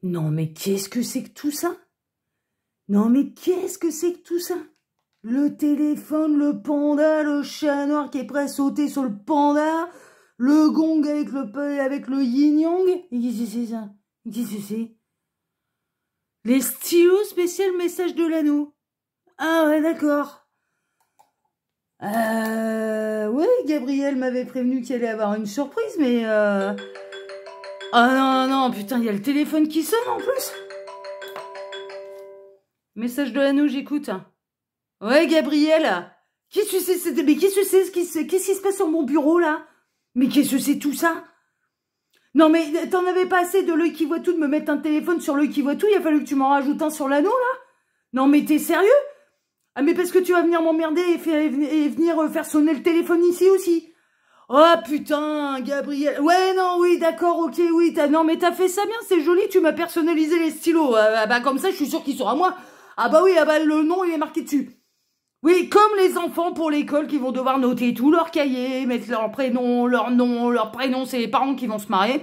Non, mais qu'est-ce que c'est que tout ça? Non, mais qu'est-ce que c'est que tout ça? Le téléphone, le panda, le chat noir qui est prêt à sauter sur le panda, le gong avec le yin-yang. Qu'est-ce que c'est ça? Qu'est-ce que c'est? Les stylos spécial message de l'anneau. Ah ouais, d'accord. Ouais, Gabriel m'avait prévenu qu'il allait avoir une surprise, mais ah non, putain, il y a le téléphone qui sonne en plus. Message de l'anneau, j'écoute. Ouais, Gabriel. Qu'est-ce que c'est? Mais qu'est-ce que c'est? Qu'est-ce qui se passe sur mon bureau, là? Mais qu'est-ce que c'est tout ça? Non, mais t'en avais pas assez de l'œil qui voit tout, de me mettre un téléphone sur l'œil qui voit tout. Il a fallu que tu m'en rajoutes un sur l'anneau, là? Non, mais t'es sérieux? Ah, mais parce que tu vas venir m'emmerder et venir faire sonner le téléphone ici aussi. Oh, putain, Gabriel. Ouais, non, oui, d'accord, ok, oui. Non, mais t'as fait ça bien, c'est joli, tu m'as personnalisé les stylos. Bah, comme ça, je suis sûre qu'ils sont à moi. Ah bah oui, ah bah le nom, il est marqué dessus. Oui, comme les enfants pour l'école qui vont devoir noter tout leur cahier, mettre leur prénom, leur nom, leur prénom, c'est les parents qui vont se marrer.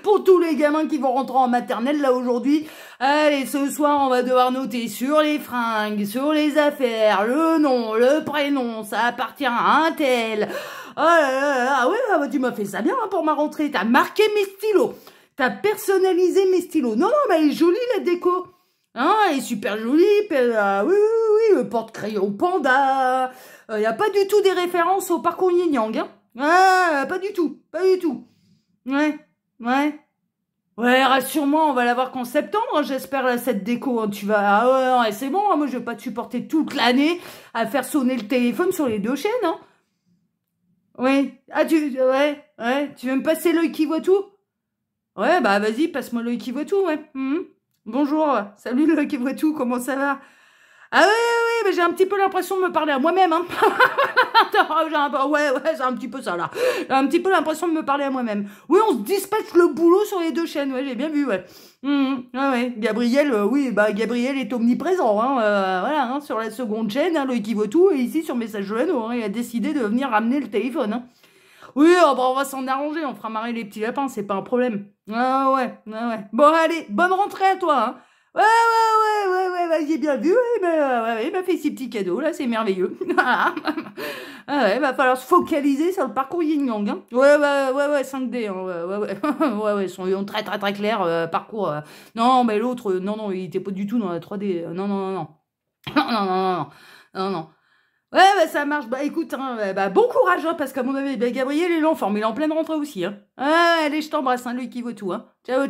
Pour tous les gamins qui vont rentrer en maternelle, là, aujourd'hui. Allez, ce soir, on va devoir noter sur les fringues, sur les affaires, le nom, le prénom, ça appartient à un tel. Ah là là là, ouais, bah, tu m'as fait ça bien hein, pour ma rentrée. T'as marqué mes stylos. T'as personnalisé mes stylos. Non, mais elle est jolie, la déco. Hein, elle est super jolie, oui, porte-crayon panda. Y a pas du tout des références au parcours yin-yang, hein. Ah, pas du tout. Ouais. Ouais, rassure-moi, on va l'avoir qu'en septembre, hein, j'espère, là, cette déco. Hein, tu vas... Ah ouais, c'est bon, hein, moi, je vais pas te supporter toute l'année à faire sonner le téléphone sur les deux chaînes, hein. Oui. Ah, ouais, tu veux me passer l'œil qui voit tout? Ouais, bah, vas-y, passe-moi l'œil qui voit tout, ouais. Bonjour, salut l'œil qui voit tout, comment ça va? Ah ouais, mais j'ai un petit peu l'impression de me parler à moi-même, hein. Ouais, c'est un petit peu ça, là. J'ai un petit peu l'impression de me parler à moi-même. Oui, on se dispatche le boulot sur les deux chaînes, ouais, j'ai bien vu, ouais. Ouais, Gabriel, oui, bah, Gabriel est omniprésent, hein, voilà, hein, sur la seconde chaîne, hein, l'œil qui voit tout, et ici, sur Message de l'anneau, hein, il a décidé de venir ramener le téléphone, hein. Oui, oh, bah, on va s'en arranger, on fera marrer les petits lapins, c'est pas un problème. Ah ouais. Bon, allez, bonne rentrée à toi, hein. Ouais, bah, j'ai bien vu, ouais, il m'a fait ses petits cadeaux, là, c'est merveilleux. Ah ouais, va falloir se focaliser sur le parcours yin-yang, hein. Ouais, 5D, hein, ouais, sont très clairs, parcours. Non, mais l'autre, non, il était pas du tout dans la 3D, non. Non. Ouais, bah, ça marche. Bah, écoute, hein, bah, bon courage, hein, parce qu'à mon avis, bah, Gabriel est en forme. Il est en pleine rentrée aussi, hein. Allez, je t'embrasse, hein, lui qui vaut tout, hein. Ciao.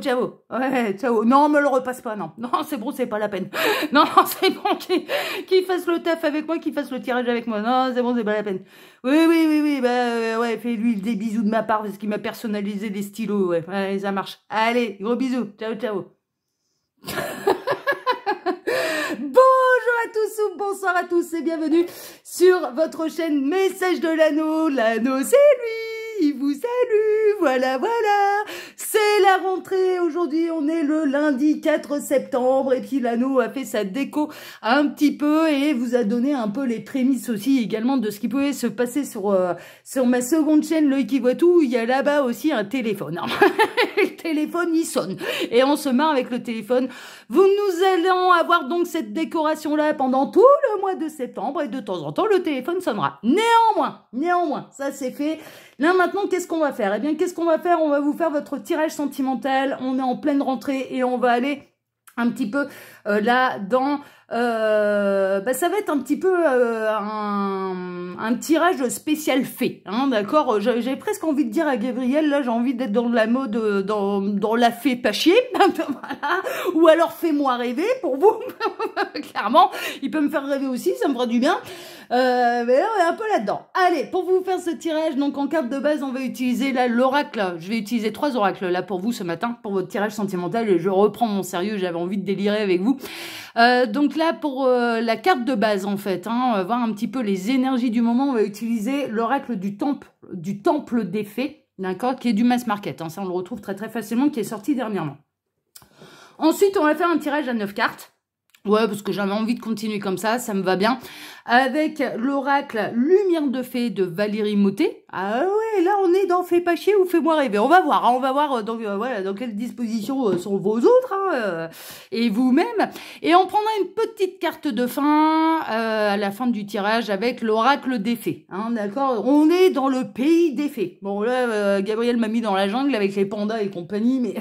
Ouais, ciao. Non, me le repasse pas, non. Non, c'est bon, c'est pas la peine. Non, c'est bon qu'il fasse le taf avec moi, qu'il fasse le tirage avec moi. Non, c'est bon, c'est pas la peine. Oui, bah, ouais, fais-lui des bisous de ma part, parce qu'il m'a personnalisé des stylos, ouais, ça marche. Allez, gros bisous. Ciao. Bonjour à tous ou bonsoir à tous et bienvenue sur votre chaîne Message de l'anneau. L'anneau c'est lui, il vous salue, voilà. C'est la rentrée, aujourd'hui on est le lundi 4 septembre et puis l'anneau a fait sa déco un petit peu et vous a donné un peu les prémices aussi également de ce qui pouvait se passer sur ma seconde chaîne, l'œil qui voit tout. Il y a là-bas aussi un téléphone. Le téléphone il sonne et on se marre avec le téléphone. Nous allons avoir donc cette décoration là pendant tout le mois de septembre et de temps en temps le téléphone sonnera. Néanmoins, ça c'est fait. Là maintenant qu'est-ce qu'on va faire? Eh bien qu'est-ce qu'on va faire? On va vous faire votre tirage sentimental. On est en pleine rentrée et on va aller un petit peu là dans ça va être un petit peu un tirage spécial fait, hein, d'accord. J'ai presque envie de dire à Gabriel, là j'ai envie d'être dans la mode dans la fée pas chier. Voilà. Ou alors fais-moi rêver pour vous. Clairement il peut me faire rêver aussi, ça me fera du bien. Mais là, on est un peu là-dedans. Allez, pour vous faire ce tirage, donc en carte de base, on va utiliser là l'oracle. Je vais utiliser 3 oracles là pour vous ce matin, pour votre tirage sentimental. Et je reprends mon sérieux, j'avais envie de délirer avec vous. Donc là, pour la carte de base, en fait, hein, on va voir un petit peu les énergies du moment. On va utiliser l'oracle du temple des fées, d'accord, qui est du mass market. Hein, ça, on le retrouve très facilement, qui est sorti dernièrement. Ensuite, on va faire un tirage à 9 cartes. Ouais, parce que j'avais envie de continuer comme ça me va bien. avec l'oracle Lumière de Fée de Valérie Mottet. Ah ouais, là on est dans Fais pas chier ou Fais-moi rêver. On va voir, hein, on va voir voilà, dans quelle disposition sont vos autres et vous-même. Et on prendra une petite carte de fin à la fin du tirage avec l'oracle des fées. Hein, d'accord, on est dans le pays des fées. Bon là, Gabriel m'a mis dans la jungle avec les pandas et compagnie, mais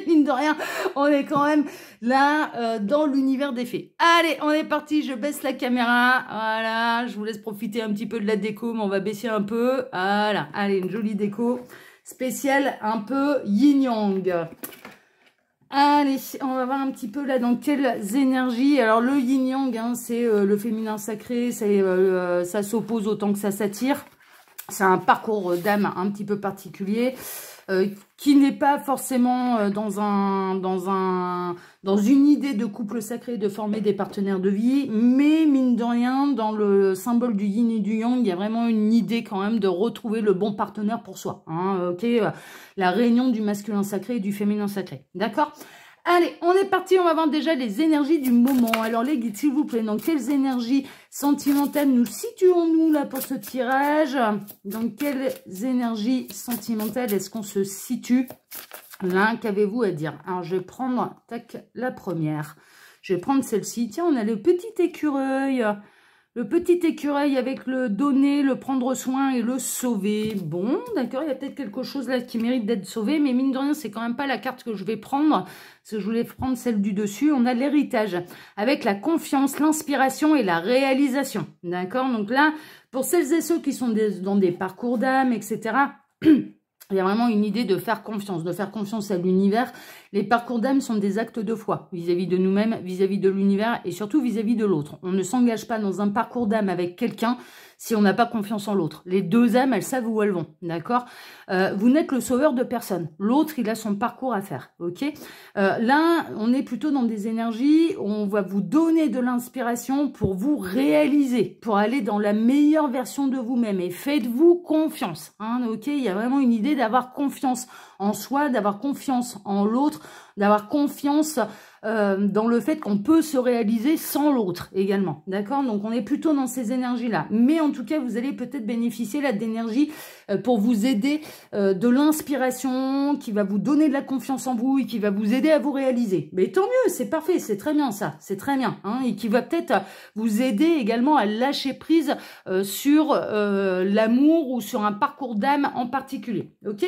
mine de rien, on est quand même là dans l'univers des fées. Allez, on est parti, je baisse la caméra. Voilà, je vous laisse profiter un petit peu de la déco, mais on va baisser un peu. Voilà, allez, une jolie déco spéciale, un peu yin-yang. Allez, on va voir un petit peu là dans quelles énergies. Alors le yin-yang, hein, c'est le féminin sacré, ça s'oppose autant que ça s'attire. C'est un parcours d'âme un petit peu particulier. Qui n'est pas forcément dans une idée de couple sacré, de former des partenaires de vie, mais mine de rien, dans le symbole du yin et du yang, il y a vraiment une idée quand même de retrouver le bon partenaire pour soi. Hein, ok, la réunion du masculin sacré et du féminin sacré. D'accord ? Allez, on est parti, on va voir déjà les énergies du moment. Alors les guides, s'il vous plaît, dans quelles énergies sentimentales nous situons-nous là pour ce tirage? Dans quelles énergies sentimentales est-ce qu'on se situe là? Qu'avez-vous à dire? Alors je vais prendre, tac, la première. Je vais prendre celle-ci. Tiens, on a le petit écureuil. Le petit écureuil avec le donner, le prendre soin et le sauver. Bon, d'accord, il y a peut-être quelque chose là qui mérite d'être sauvé, mais mine de rien, c'est quand même pas la carte que je vais prendre. Parce que je voulais prendre celle du dessus. On a l'héritage avec la confiance, l'inspiration et la réalisation. D'accord, donc là, pour celles et ceux qui sont dans des parcours d'âme, etc., il y a vraiment une idée de faire confiance à l'univers. Les parcours d'âme sont des actes de foi vis-à-vis de nous-mêmes, vis-à-vis de l'univers et surtout vis-à-vis de l'autre. On ne s'engage pas dans un parcours d'âme avec quelqu'un si on n'a pas confiance en l'autre. Les deux âmes, elles savent où elles vont, d'accord? Vous n'êtes le sauveur de personne. L'autre, il a son parcours à faire, ok? Là, on est plutôt dans des énergies où on va vous donner de l'inspiration pour vous réaliser, pour aller dans la meilleure version de vous-même. Et faites-vous confiance, hein, ok? Il y a vraiment une idée d'avoir confiance en soi, d'avoir confiance en l'autre, d'avoir confiance dans le fait qu'on peut se réaliser sans l'autre également, d'accord? Donc on est plutôt dans ces énergies-là. Mais en tout cas, vous allez peut-être bénéficier là d'énergie pour vous aider, de l'inspiration qui va vous donner de la confiance en vous et qui va vous aider à vous réaliser. Mais tant mieux, c'est parfait, c'est très bien ça, c'est très bien, hein, et qui va peut-être vous aider également à lâcher prise sur l'amour ou sur un parcours d'âme en particulier, ok?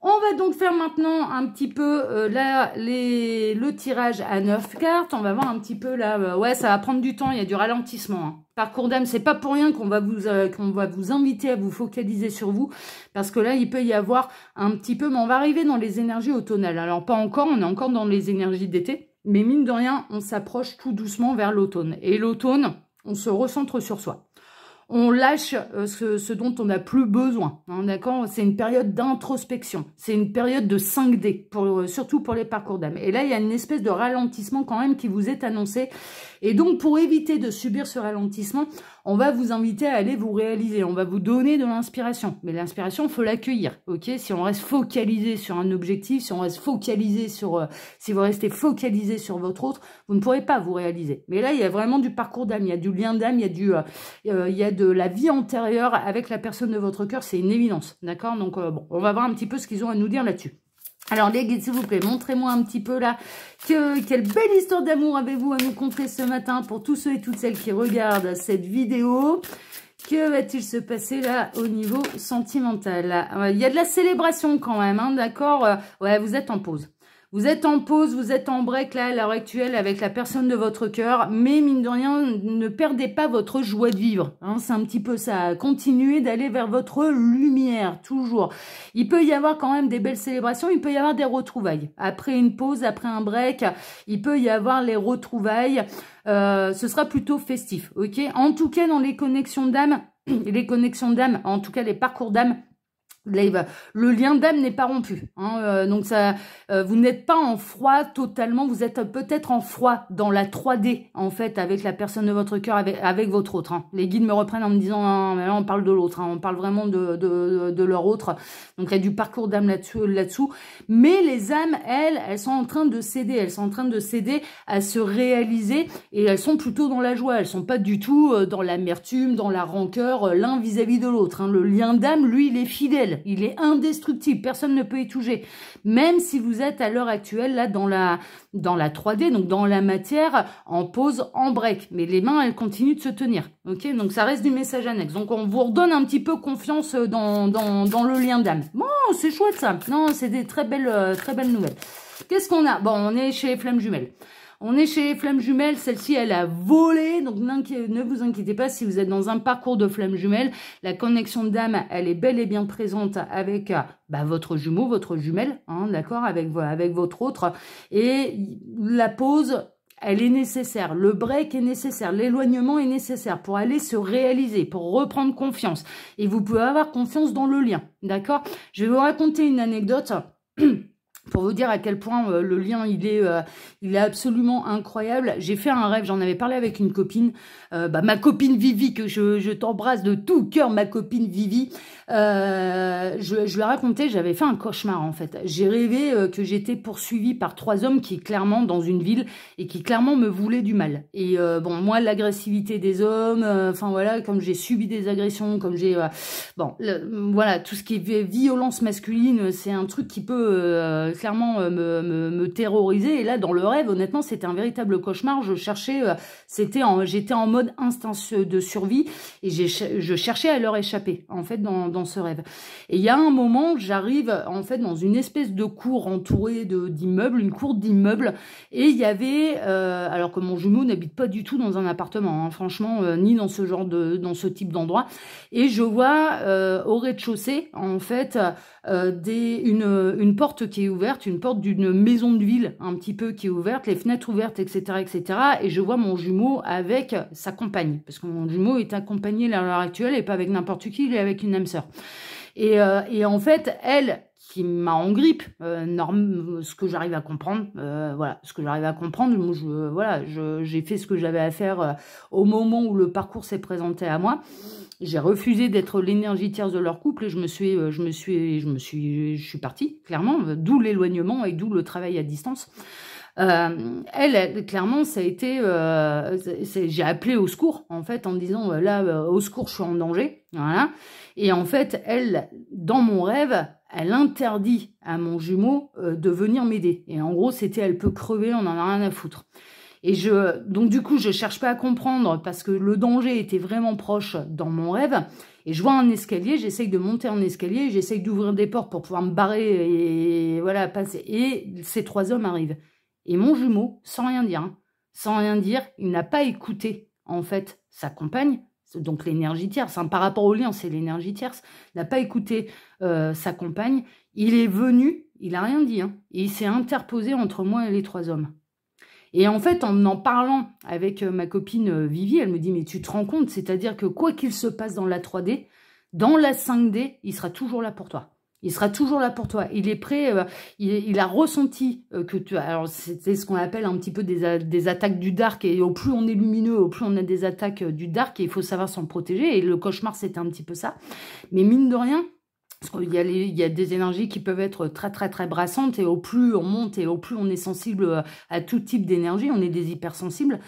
On va donc faire maintenant un petit peu le tirage à 9 cartes. On va voir un petit peu là. Ouais, ça va prendre du temps, il y a du ralentissement. Hein. Parcours d'âme, c'est pas pour rien qu'on va vous inviter à vous focaliser sur vous. Parce que là, il peut y avoir un petit peu... Mais on va arriver dans les énergies automnales. Alors, pas encore, on est encore dans les énergies d'été. Mais mine de rien, on s'approche tout doucement vers l'automne. Et l'automne, on se recentre sur soi. On lâche ce dont on n'a plus besoin, hein, d'accord? C'est une période d'introspection, c'est une période de 5D, surtout pour les parcours d'âme. Et là, il y a une espèce de ralentissement quand même qui vous est annoncé. Et donc, pour éviter de subir ce ralentissement, on va vous inviter à aller vous réaliser. On va vous donner de l'inspiration. Mais l'inspiration, il faut l'accueillir, ok? Si on reste focalisé sur un objectif, si on reste focalisé sur... si vous restez focalisé sur votre autre, vous ne pourrez pas vous réaliser. Mais là, il y a vraiment du parcours d'âme, il y a du lien d'âme, il y a de la vie antérieure avec la personne de votre cœur, c'est une évidence, d'accord? Donc, bon, on va voir un petit peu ce qu'ils ont à nous dire là-dessus. Alors les guides, s'il vous plaît, montrez-moi un petit peu là quelle belle histoire d'amour avez-vous à nous conter ce matin pour tous ceux et toutes celles qui regardent cette vidéo. Que va-t-il se passer là au niveau sentimental? Il y a de la célébration quand même, hein, d'accord? Ouais, vous êtes en pause. Vous êtes en pause, vous êtes en break là à l'heure actuelle avec la personne de votre cœur, mais mine de rien, ne perdez pas votre joie de vivre. Hein, c'est un petit peu ça. Continuez d'aller vers votre lumière, toujours. Il peut y avoir quand même des belles célébrations, il peut y avoir des retrouvailles. Après une pause, après un break, il peut y avoir les retrouvailles. Ce sera plutôt festif, ok? En tout cas, dans les connexions d'âme, en tout cas les parcours d'âme, Le lien d'âme n'est pas rompu. Hein, donc ça, vous n'êtes pas en froid totalement, vous êtes peut-être en froid dans la 3D, en fait, avec la personne de votre cœur, avec votre autre. Hein. Les guides me reprennent en me disant, ah, mais là on parle de l'autre, hein, on parle vraiment de leur autre. Donc il y a du parcours d'âme là-dessous. Mais les âmes, elles sont en train de céder, elles sont en train de céder à se réaliser et elles sont plutôt dans la joie, elles sont pas du tout dans l'amertume, dans la rancœur, l'un vis-à-vis de l'autre. Hein. Le lien d'âme, lui, il est fidèle. Il est indestructible, personne ne peut y toucher. Même si vous êtes à l'heure actuelle là dans la 3D, donc dans la matière, en pause, en break. Mais les mains, elles continuent de se tenir. Ok, donc ça reste du message annexe. Donc on vous redonne un petit peu confiance dans le lien d'âme. Bon, c'est chouette ça. Non, c'est des très belles nouvelles. Qu'est-ce qu'on a? Bon, on est chez les flammes jumelles. On est chez les flammes jumelles, celle-ci elle a volé, donc ne vous inquiétez pas si vous êtes dans un parcours de flammes jumelles, la connexion d'âme elle est bel et bien présente avec votre jumeau, votre jumelle, hein, d'accord, avec votre autre, et la pause elle est nécessaire, le break est nécessaire, l'éloignement est nécessaire pour aller se réaliser, pour reprendre confiance, et vous pouvez avoir confiance dans le lien, d'accord. Je vais vous raconter une anecdote pour vous dire à quel point le lien, il est absolument incroyable. J'ai fait un rêve, j'en avais parlé avec une copine, ma copine Vivi, que je t'embrasse de tout cœur, ma copine Vivi. Je lui ai raconté, j'avais fait un cauchemar en fait. J'ai rêvé que j'étais poursuivie par 3 hommes qui clairement, dans une ville, et qui clairement me voulaient du mal. Et moi, l'agressivité des hommes, enfin voilà, comme j'ai subi des agressions, comme j'ai... voilà, tout ce qui est violence masculine, c'est un truc qui peut... clairement me terroriser. Et là, dans le rêve, honnêtement, c'était un véritable cauchemar. Je cherchais, j'étais en mode instinct de survie et je cherchais à leur échapper, en fait, dans ce rêve. Et il y a un moment, j'arrive, en fait, dans une espèce de cour entourée d'immeubles, une cour d'immeubles, et il y avait, alors que mon jumeau n'habite pas du tout dans un appartement, hein, franchement, ni dans ce type d'endroit, et je vois au rez-de-chaussée, en fait, une porte qui est ouverte, une porte d'une maison de ville un petit peu qui est ouverte, les fenêtres ouvertes, etc., etc. Et je vois mon jumeau avec sa compagne, parce que mon jumeau est accompagné à l'heure actuelle et pas avec n'importe qui, il est avec une âme sœur. Et en fait, elle qui m'a en grippe, ce que j'arrive à comprendre, voilà, ce que j'arrive à comprendre, j'ai fait ce que j'avais à faire au moment où le parcours s'est présenté à moi. J'ai refusé d'être l'énergie tierce de leur couple et je suis partie, clairement, d'où l'éloignement et d'où le travail à distance. Elle, clairement, ça a été... j'ai appelé au secours, en fait, en me disant, au secours, je suis en danger. Voilà. Et en fait, elle, dans mon rêve, elle interdit à mon jumeau de venir m'aider. Et en gros, c'était, elle peut crever, on en a rien à foutre. Et donc du coup, je cherche pas à comprendre parce que le danger était vraiment proche dans mon rêve. Et je vois un escalier, j'essaye de monter en escalier, j'essaye d'ouvrir des portes pour pouvoir me barrer et voilà, passer. Et ces 3 hommes arrivent. Et mon jumeau, sans rien dire, il n'a pas écouté, en fait, sa compagne, donc l'énergie tierce, hein, par rapport au lien, c'est l'énergie tierce, n'a pas écouté sa compagne. Il est venu, il n'a rien dit, hein, et il s'est interposé entre moi et les 3 hommes. Et en fait, en parlant avec ma copine Vivi, elle me dit, mais tu te rends compte, c'est-à-dire que quoi qu'il se passe dans la 3D, dans la 5D, il sera toujours là pour toi. Il sera toujours là pour toi. Il est prêt, il a ressenti que tu... Alors, c'est ce qu'on appelle un petit peu des attaques du dark. Et au plus on est lumineux, au plus on a des attaques du dark. Et il faut savoir s'en protéger. Et le cauchemar, c'était un petit peu ça. Mais mine de rien... Parce qu'il y a des énergies qui peuvent être très, très, très brassantes et au plus on monte et au plus on est sensible à tout type d'énergie, on est des hypersensibles.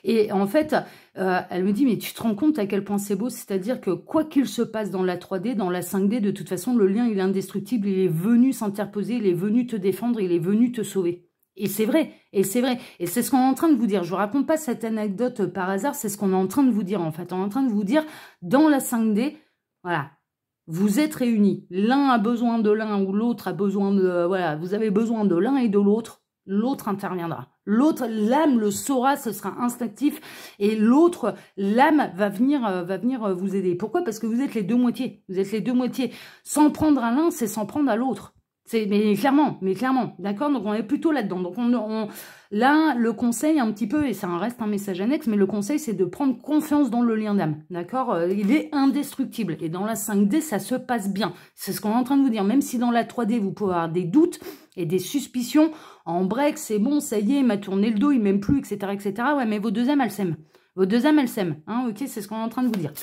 Et en fait, elle me dit, mais tu te rends compte à quel point c'est beau, c'est-à-dire que quoi qu'il se passe dans la 3D, dans la 5D, de toute façon, le lien, il est indestructible, il est venu s'interposer, il est venu te défendre, il est venu te sauver. Et c'est vrai, et c'est vrai. Et c'est ce qu'on est en train de vous dire. Je vous raconte pas cette anecdote par hasard, c'est ce qu'on est en train de vous dire en fait. On est en train de vous dire, dans la 5D, voilà, vous êtes réunis. L'un a besoin de l'un ou l'autre a besoin de... Voilà, vous avez besoin de l'un et de l'autre. L'autre interviendra. L'autre, l'âme le saura, ce sera instinctif. Et l'autre, l'âme va venir vous aider. Pourquoi? Parce que vous êtes les 2 moitiés. Vous êtes les 2 moitiés. S'en prendre à l'un, c'est s'en prendre à l'autre. Mais clairement, d'accord? Donc on est plutôt là-dedans. Donc là, le conseil un petit peu, et ça reste un message annexe, mais le conseil c'est de prendre confiance dans le lien d'âme, d'accord? Il est indestructible, et dans la 5D, ça se passe bien. C'est ce qu'on est en train de vous dire, même si dans la 3D, vous pouvez avoir des doutes et des suspicions, en break, c'est bon, ça y est, il m'a tourné le dos, il m'aime plus, etc., etc. Ouais, mais vos deux âmes, elles s'aiment. Vos deux âmes, elles s'aiment, hein, ok, c'est ce qu'on est en train de vous dire.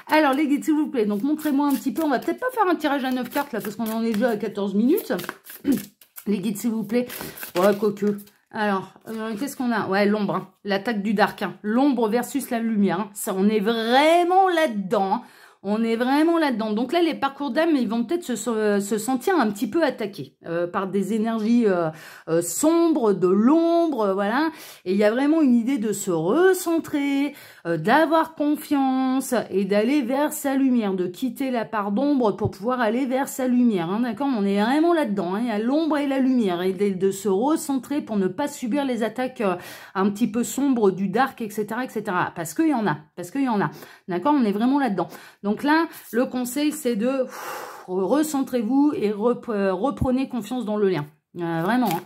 Alors, les guides, s'il vous plaît, donc montrez-moi un petit peu, on va peut-être pas faire un tirage à 9 cartes, là, parce qu'on en est déjà à 14 minutes. Les guides, s'il vous plaît. Ouais, quoique. Alors, qu'est-ce qu'on a? Ouais, l'ombre, hein, l'attaque du dark, hein. L'ombre versus la lumière, hein. Ça, on est vraiment là-dedans, hein. On est vraiment là-dedans. Donc là, les parcours d'âme, ils vont peut-être se sentir un petit peu attaqués par des énergies sombres, de l'ombre, voilà. Et il y a vraiment une idée de se recentrer, d'avoir confiance et d'aller vers sa lumière, de quitter la part d'ombre pour pouvoir aller vers sa lumière, hein, d'accord? On est vraiment là-dedans, hein. Il y a l'ombre et la lumière, et de se recentrer pour ne pas subir les attaques un petit peu sombres du dark, etc., etc. Parce qu'il y en a, d'accord? On est vraiment là-dedans. Donc là, le conseil, c'est de recentrez-vous et reprenez confiance dans le lien. Vraiment, hein.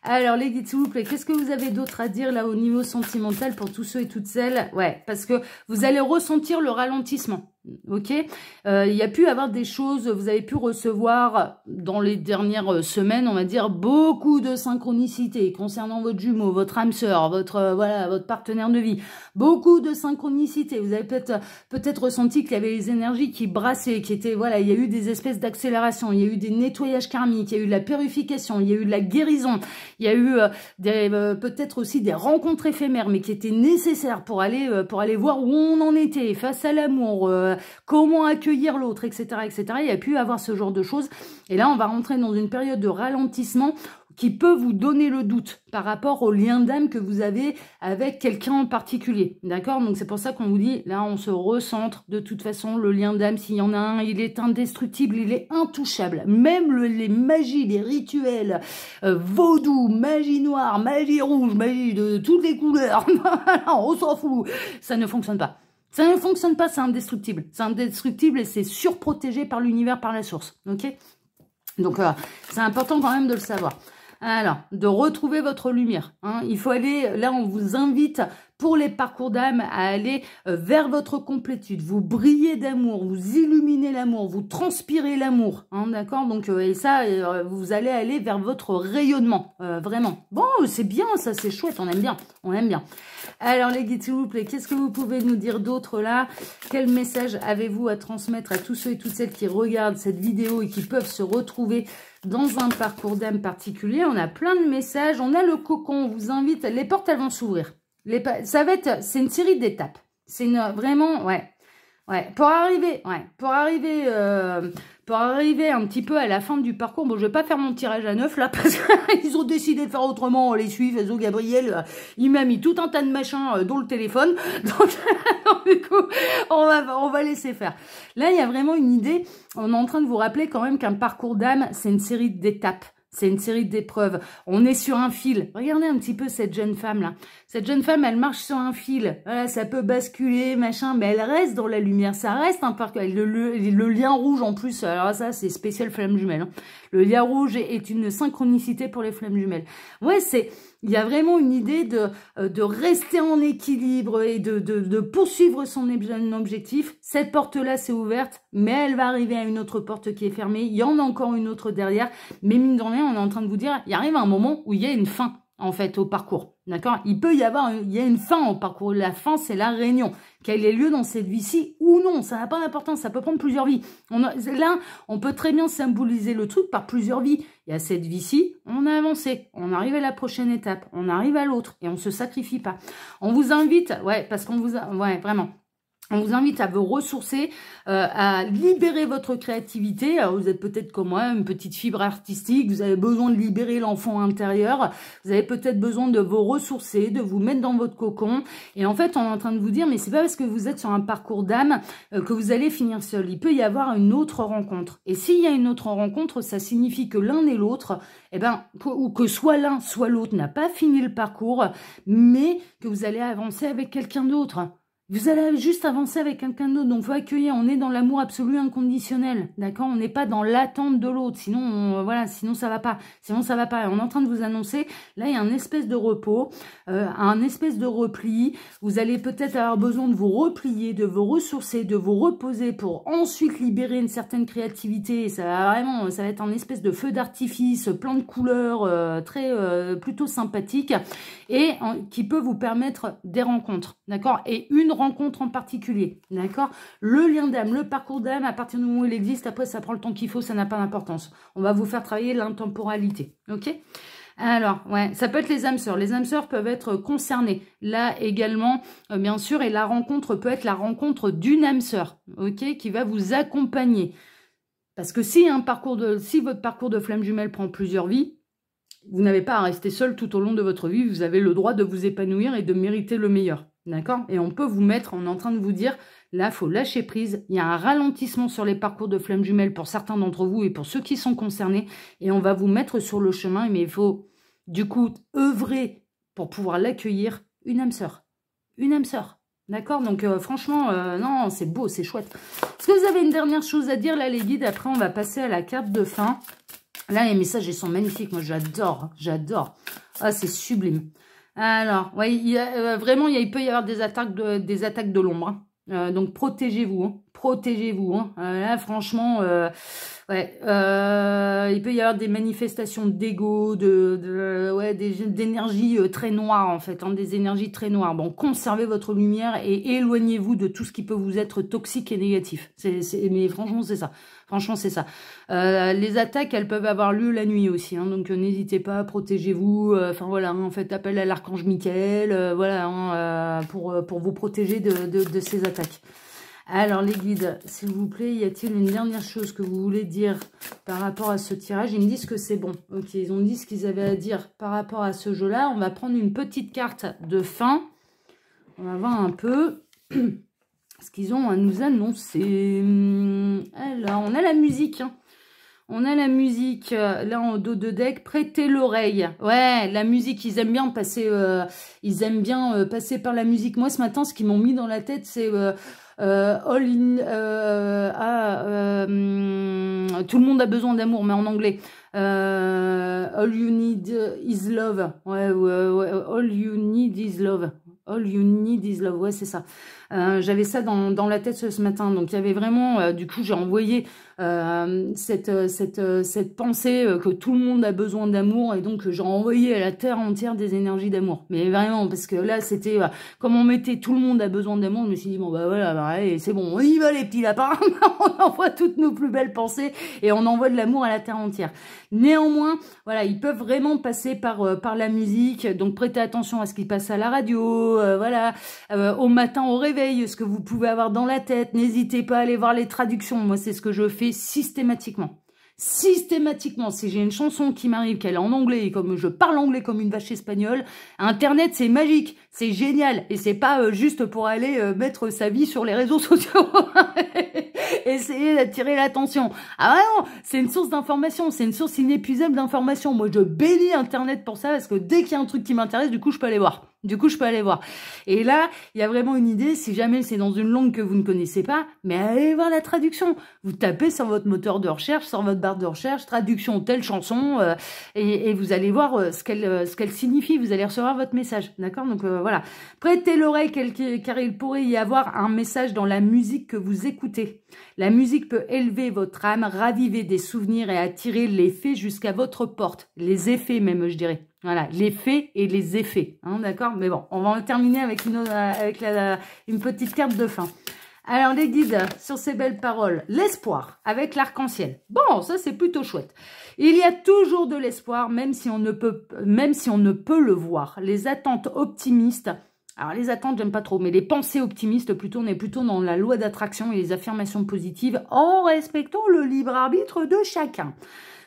Alors, les guides, s'il vous plaît, qu'est-ce que vous avez d'autre à dire là au niveau sentimental pour tous ceux et toutes celles? Ouais, parce que vous allez ressentir le ralentissement. Ok, il y a pu avoir des choses, vous avez pu recevoir dans les dernières semaines, on va dire, beaucoup de synchronicité concernant votre jumeau, votre âme sœur, voilà, votre partenaire de vie. Beaucoup de synchronicité. Vous avez peut-être ressenti qu'il y avait les énergies qui brassaient, qui étaient, voilà, il y a eu des espèces d'accélération, il y a eu des nettoyages karmiques, il y a eu de la purification, il y a eu de la guérison, il y a eu peut-être aussi des rencontres éphémères, mais qui étaient nécessaires pour aller voir où on en était face à l'amour. Comment accueillir l'autre, etc., etc. Il y a pu avoir ce genre de choses. Et là, on va rentrer dans une période de ralentissement qui peut vous donner le doute par rapport au lien d'âme que vous avez avec quelqu'un en particulier. D'accord? Donc, c'est pour ça qu'on vous dit, là, on se recentre. De toute façon, le lien d'âme, s'il y en a un, il est indestructible, il est intouchable. Même les magies, les rituels, vaudou, magie noire, magie rouge, magie de toutes les couleurs, on s'en fout. Ça ne fonctionne pas. Ça ne fonctionne pas, c'est indestructible. C'est indestructible et c'est surprotégé par l'univers, par la source. Ok? Donc, c'est important quand même de le savoir. Alors, de retrouver votre lumière, hein. Il faut aller, là, on vous invite pour les parcours d'âme à aller vers votre complétude. Vous brillez d'amour, vous illuminez l'amour, vous transpirez l'amour, hein, d'accord? Donc, et ça, vous allez aller vers votre rayonnement, vraiment. Bon, c'est bien, ça, c'est chouette, on aime bien, on aime bien. Alors, les guides, s'il vous plaît, qu'est-ce que vous pouvez nous dire d'autre, là? Quel message avez-vous à transmettre à tous ceux et toutes celles qui regardent cette vidéo et qui peuvent se retrouver dans un parcours d'âme particulier? On a plein de messages, on a le cocon, on vous invite, les portes, elles vont s'ouvrir. C'est une série d'étapes. C'est vraiment, ouais, pour arriver un petit peu à la fin du parcours. Bon, je vais pas faire mon tirage à 9 là parce qu'ils ont décidé de faire autrement. On les suit, Faisot Gabriel, il m'a mis tout un tas de machins dont le téléphone. Donc, du coup, on va laisser faire. Là, il y a vraiment une idée. On est en train de vous rappeler quand même qu'un parcours d'âme, c'est une série d'étapes. C'est une série d'épreuves. On est sur un fil. Regardez un petit peu cette jeune femme-là. Cette jeune femme, elle marche sur un fil. Voilà, ça peut basculer, machin, mais elle reste dans la lumière. Ça reste un parcours. Le lien rouge, en plus, alors ça, c'est spécial flamme jumelle, hein. Le lien rouge est une synchronicité pour les flammes jumelles. Ouais, il y a vraiment une idée de rester en équilibre et de poursuivre son objectif. Cette porte-là, c'est ouverte, mais elle va arriver à une autre porte qui est fermée. Il y en a encore une autre derrière. Mais mine de rien, on est en train de vous dire, il arrive un moment où il y a une fin, en fait, au parcours. D'accord? Il y a une fin au parcours. La fin, c'est la réunion. Qu'elle ait lieu dans cette vie-ci ou non, ça n'a pas d'importance, ça peut prendre plusieurs vies. Là, on peut très bien symboliser le truc par plusieurs vies. Il y a cette vie-ci, on a avancé, on arrive à la prochaine étape, on arrive à l'autre et on se sacrifie pas. On vous invite, ouais, parce qu'on vous a, ouais, vraiment. On vous invite à vous ressourcer, à libérer votre créativité. Alors, vous êtes peut-être comme moi, une petite fibre artistique. Vous avez besoin de libérer l'enfant intérieur. Vous avez peut-être besoin de vous ressourcer, de vous mettre dans votre cocon. Et en fait, on est en train de vous dire, mais c'est pas parce que vous êtes sur un parcours d'âme que vous allez finir seul. Il peut y avoir une autre rencontre. Et s'il y a une autre rencontre, ça signifie que l'un et l'autre, eh ben, ou que soit l'un, soit l'autre n'a pas fini le parcours, mais que vous allez avancer avec quelqu'un d'autre. Vous allez juste avancer avec quelqu'un d'autre, donc faut accueillir. On est dans l'amour absolu inconditionnel, d'accord? On n'est pas dans l'attente de l'autre, sinon, voilà, sinon ça va pas. Sinon ça va pas. On est en train de vous annoncer, là il y a un espèce de repos, un espèce de repli. Vous allez peut-être avoir besoin de vous replier, de vous ressourcer, de vous reposer pour ensuite libérer une certaine créativité. Et ça va vraiment, ça va être un espèce de feu d'artifice, plein de couleurs, plutôt sympathique et qui peut vous permettre des rencontres, d'accord? Et une rencontre en particulier, d'accord? Le lien d'âme, le parcours d'âme, à partir du moment où il existe, après ça prend le temps qu'il faut, ça n'a pas d'importance. On va vous faire travailler l'intemporalité, ok? Alors, ouais, ça peut être les âmes sœurs. Les âmes sœurs peuvent être concernées. Là également, bien sûr, et la rencontre peut être la rencontre d'une âme sœur, ok? Qui va vous accompagner. Parce que si votre parcours de flamme jumelle prend plusieurs vies, vous n'avez pas à rester seul tout au long de votre vie. Vous avez le droit de vous épanouir et de mériter le meilleur. D'accord? Et on peut vous mettre, on est en train de vous dire, là, il faut lâcher prise. Il y a un ralentissement sur les parcours de flamme jumelle pour certains d'entre vous et pour ceux qui sont concernés. Et on va vous mettre sur le chemin. Mais il faut, du coup, œuvrer pour pouvoir l'accueillir. Une âme sœur. Une âme sœur. D'accord? Donc, franchement, non, c'est beau, c'est chouette. Est-ce que vous avez une dernière chose à dire, là, les guides? Après, on va passer à la carte de fin. Là, les messages, ils sont magnifiques. Moi, j'adore, j'adore. Ah, c'est sublime. Alors, ouais, vraiment, il peut y avoir des attaques de l'ombre. Hein. Donc, protégez-vous. Hein, protégez-vous. Hein. Là, franchement, ouais, il peut y avoir des manifestations d'ego, d'énergie très noire, en fait. Hein, des énergies très noires. Bon, conservez votre lumière et éloignez-vous de tout ce qui peut vous être toxique et négatif. Mais franchement, c'est ça. Franchement, c'est ça. Les attaques, elles peuvent avoir lieu la nuit aussi. Hein, donc, n'hésitez pas, protégez-vous. Enfin, voilà, hein, faites appel à l'archange Michael. Voilà, hein, pour vous protéger de ces attaques. Alors, les guides, s'il vous plaît, y a-t-il une dernière chose que vous voulez dire par rapport à ce tirage? Ils me disent que c'est bon. Ok, ils ont dit ce qu'ils avaient à dire par rapport à ce jeu-là. On va prendre une petite carte de fin. On va voir un peu... ce qu'ils ont à nous annoncer. Alors, on a la musique. Hein. On a la musique, là, en dos de deck. Prêtez l'oreille. Ouais, la musique, ils aiment bien passer, passer par la musique. Moi, ce matin, ce qu'ils m'ont mis dans la tête, c'est... tout le monde a besoin d'amour, mais en anglais. All you need is love. Ouais, all you need is love. All you need is love. Ouais, c'est ça. J'avais ça dans la tête ce matin. Donc, il y avait vraiment... du coup, j'ai envoyé cette pensée que tout le monde a besoin d'amour. Et donc, j'ai envoyé à la terre entière des énergies d'amour. Mais vraiment, parce que là, c'était... comme on mettait tout le monde a besoin d'amour, je me suis dit, bon, bah voilà, bah, allez, c'est bon. On y va, les petits lapins. On envoie toutes nos plus belles pensées et on envoie de l'amour à la terre entière. Néanmoins, voilà, ils peuvent vraiment passer par la musique. Donc, prêtez attention à ce qui passe à la radio. Voilà, au matin, au réveil, ce que vous pouvez avoir dans la tête. N'hésitez pas à aller voir les traductions. Moi, c'est ce que je fais systématiquement. Systématiquement, si j'ai une chanson qui m'arrive, qu'elle est en anglais, et comme je parle anglais comme une vache espagnole, Internet, c'est magique, c'est génial. Et c'est pas juste pour aller mettre sa vie sur les réseaux sociaux. Essayer d'attirer l'attention. Ah ouais, non, c'est une source d'information, c'est une source inépuisable d'information. Moi, je bénis Internet pour ça, parce que dès qu'il y a un truc qui m'intéresse, du coup, je peux aller voir. Et là, il y a vraiment une idée, si jamais c'est dans une langue que vous ne connaissez pas, mais allez voir la traduction. Vous tapez sur votre moteur de recherche, sur votre barre de recherche, traduction telle chanson, et vous allez voir ce qu'elle signifie. Vous allez recevoir votre message, d'accord? Donc voilà. Prêtez l'oreille, car il pourrait y avoir un message dans la musique que vous écoutez. La musique peut élever votre âme, raviver des souvenirs et attirer les faits jusqu'à votre porte. Les effets même, je dirais. Voilà, les faits et les effets, hein, d'accord? Mais bon, on va en terminer avec une petite carte de fin. Alors, les guides, sur ces belles paroles, l'espoir avec l'arc-en-ciel. Bon, ça, c'est plutôt chouette. Il y a toujours de l'espoir, même si on ne peut le voir. Les attentes optimistes... Alors, les attentes, j'aime pas trop, mais les pensées optimistes, plutôt, on est plutôt dans la loi d'attraction et les affirmations positives en respectant le libre arbitre de chacun.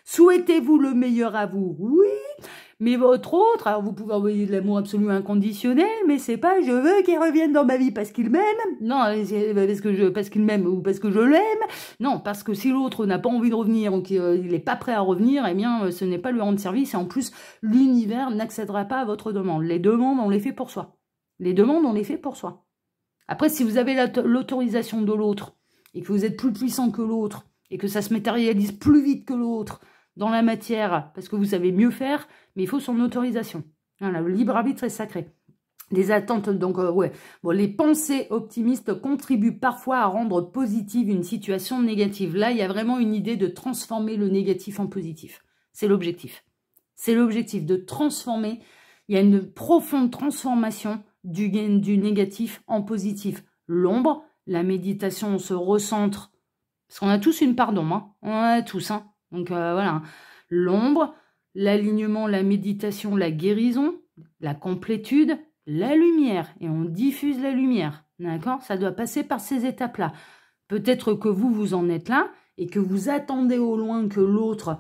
Souhaitez-vous le meilleur à vous? Oui. Mais votre autre, alors vous pouvez envoyer de l'amour absolu inconditionnel, mais c'est pas je veux qu'il revienne dans ma vie parce qu'il m'aime. Non, parce qu'il m'aime ou parce que je l'aime. Non, parce que si l'autre n'a pas envie de revenir ou qu'il n'est pas prêt à revenir, eh bien, ce n'est pas lui rendre service. Et en plus, l'univers n'accédera pas à votre demande. Les demandes, on les fait pour soi. Les demandes, on les fait pour soi. Après, si vous avez l'autorisation de l'autre et que vous êtes plus puissant que l'autre et que ça se matérialise plus vite que l'autre dans la matière parce que vous savez mieux faire, mais il faut son autorisation. Voilà, le libre arbitre est sacré. Les attentes, donc, ouais. Bon, les pensées optimistes contribuent parfois à rendre positive une situation négative. Là, il y a vraiment une idée de transformer le négatif en positif. C'est l'objectif. C'est l'objectif de transformer. Il y a une profonde transformation du négatif en positif. L'ombre, la méditation, on se recentre. Parce qu'on a tous une part d'ombre. Hein. On en a tous. Hein. Donc, voilà. L'ombre, l'alignement, la méditation, la guérison, la complétude, la lumière, et on diffuse la lumière, d'accord? Ça doit passer par ces étapes-là. Peut-être que vous en êtes là, et que vous attendez au loin que l'autre,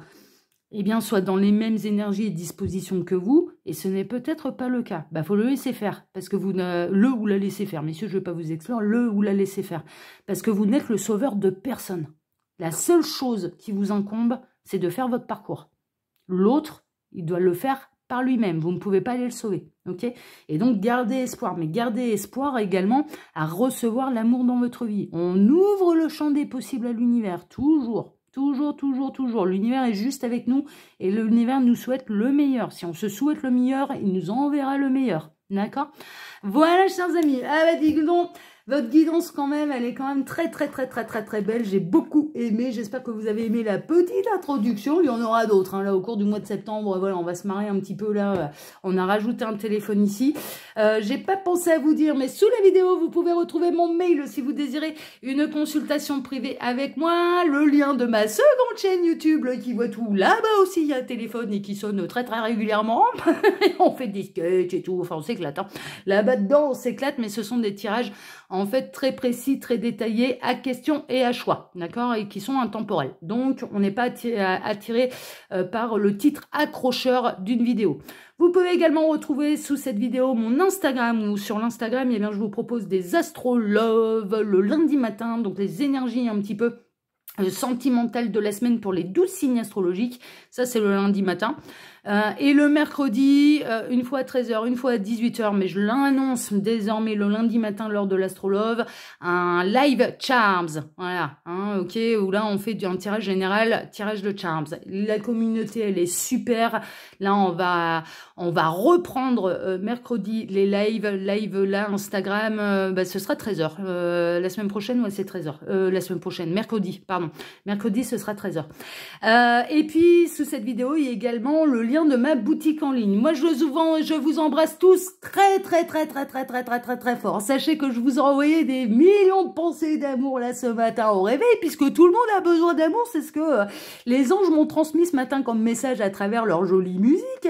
eh bien, soit dans les mêmes énergies et dispositions que vous, et ce n'est peut-être pas le cas. Bah, faut le laisser faire, parce que vous le ou la laisser faire. Messieurs, je ne vais pas vous exclure, le ou la laisser faire. Parce que vous n'êtes le sauveur de personne. La seule chose qui vous incombe, c'est de faire votre parcours. L'autre, il doit le faire par lui-même. Vous ne pouvez pas aller le sauver. Ok? Et donc, gardez espoir. Mais gardez espoir également à recevoir l'amour dans votre vie. On ouvre le champ des possibles à l'univers. Toujours. Toujours, toujours, toujours. L'univers est juste avec nous et l'univers nous souhaite le meilleur. Si on se souhaite le meilleur, il nous enverra le meilleur. D'accord? Voilà, chers amis. Ah bah, dis donc, votre guidance quand même, elle est quand même très, très, très, très, très, très belle. J'ai beaucoup aimé. J'espère que vous avez aimé la petite introduction. Il y en aura d'autres, hein, là, au cours du mois de septembre. Voilà, on va se marrer un petit peu, là. On a rajouté un téléphone ici. J'ai pas pensé à vous dire, mais sous la vidéo, vous pouvez retrouver mon mail si vous désirez une consultation privée avec moi. Le lien de ma seconde chaîne YouTube, là, qui voit tout. Là-bas aussi, il y a un téléphone et qui sonne très, très régulièrement. On fait des sketchs et tout. Enfin, on s'éclate, hein. Là-bas dedans, on s'éclate, mais ce sont des tirages en fait très précis, très détaillés, à question et à choix, d'accord, et qui sont intemporels. Donc, on n'est pas attiré par le titre accrocheur d'une vidéo. Vous pouvez également retrouver sous cette vidéo mon Instagram, ou sur l'Instagram, eh bien, je vous propose des astroloves le lundi matin, donc les énergies un petit peu sentimentales de la semaine pour les 12 signes astrologiques. Ça, c'est le lundi matin. Et le mercredi, une fois à 13h, une fois à 18h, mais je l'annonce désormais le lundi matin lors de l'Astrolove, un live charms, voilà, hein, ok, où là on fait un tirage général, tirage de charms. La communauté, elle est super. Là, on va reprendre mercredi les live là, Instagram, bah, ce sera 13h. La semaine prochaine, ouais, c'est 13h. La semaine prochaine, mercredi, pardon. Mercredi, ce sera 13h. Et puis, sous cette vidéo, il y a également le lien de ma boutique en ligne. Moi, je vous embrasse tous très, très, très, très, très, très, très, très, très fort. Sachez que je vous ai envoyé des millions de pensées d'amour là ce matin au réveil, puisque tout le monde a besoin d'amour. C'est ce que les anges m'ont transmis ce matin comme message à travers leur jolie musique.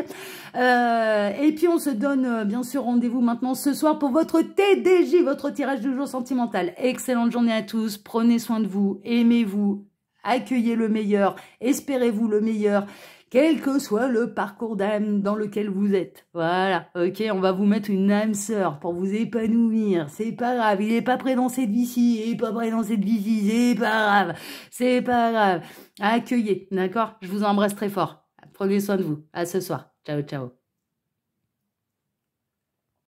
Et puis, on se donne bien sûr rendez-vous maintenant ce soir pour votre TDJ, votre tirage du jour sentimental. Excellente journée à tous. Prenez soin de vous. Aimez-vous. Accueillez le meilleur. Espérez-vous le meilleur. Quel que soit le parcours d'âme dans lequel vous êtes. Voilà, ok, on va vous mettre une âme sœur pour vous épanouir. C'est pas grave, il est pas prêt dans cette vie-ci, il est pas prêt dans cette vie-ci, c'est pas grave, c'est pas grave. Accueillez, d'accord? Je vous embrasse très fort. Prenez soin de vous. À ce soir. Ciao, ciao.